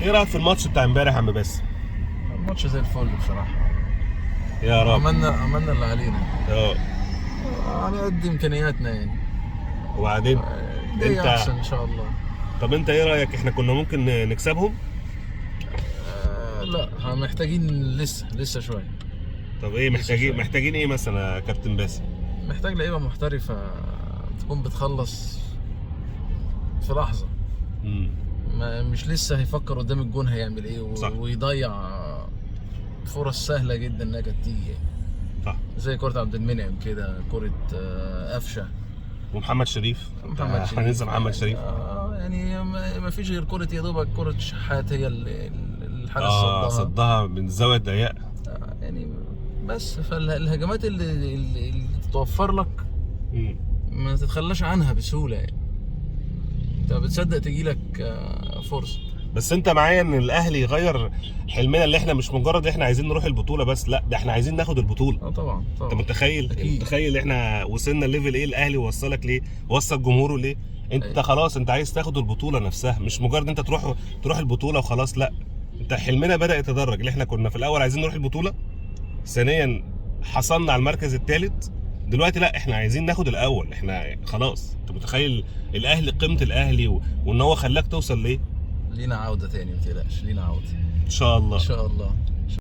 ايه رايك في الماتش بتاع امبارح يا عم باسم؟ الماتش زي الفل بصراحة. يا رب. عملنا اللي علينا اه. على قد إمكانياتنا يعني. وبعدين جاي انت، أحسن إن شاء الله. طب انت ايه رايك، احنا كنا ممكن نكسبهم؟ لا، محتاجين لسه شوية. طب ايه لسه محتاجين؟ شوية. محتاجين ايه مثلا يا كابتن باسم؟ محتاج لعيبة محترفة تكون بتخلص في لحظة. امم. مش لسه هيفكر قدام الجون هيعمل ايه صح. ويضيع فرص سهلة جدا انها كانت تيجي، صح. زي كرة عبد المنعم كده، كرة قفشة. ومحمد شريف، انت محمد هننسى شريف محمد يعني شريف؟ يعني ما فيش غير كرة، يا دوبك كرة شحات هي الحارس اه، صدها. صدها من الزاويه الضيقه. يعني بس فالهجمات اللي تتوفر لك امم. ما تتخلاش عنها بسهولة يعني. انت بتصدق تجيلك فرصة. بس انت معايا ان الاهلي يغير حلمنا، اللي احنا مش مجرد احنا عايزين نروح البطوله بس، لا ده احنا عايزين ناخد البطوله. اه طبعا انت طبعا. متخيل؟ اكيد. متخيل احنا وصلنا الليفل ايه؟ الاهلي وصلك ليه؟ وصل جمهوره ليه؟ انت خلاص انت عايز تاخد البطوله نفسها، مش مجرد انت تروح البطوله وخلاص، لا. انت حلمنا بدأ يتدرج، اللي احنا كنا في الاول عايزين نروح البطوله، ثانيا حصلنا على المركز الثالث، دلوقتي لا احنا عايزين ناخد الاول، احنا خلاص. انت متخيل الاهلي، قيمه الاهلي وان هو خلاك توصل ليه؟ لينا عودة تاني، ما تقلقش، لينا عودة ان شاء ان الله. شاء الله.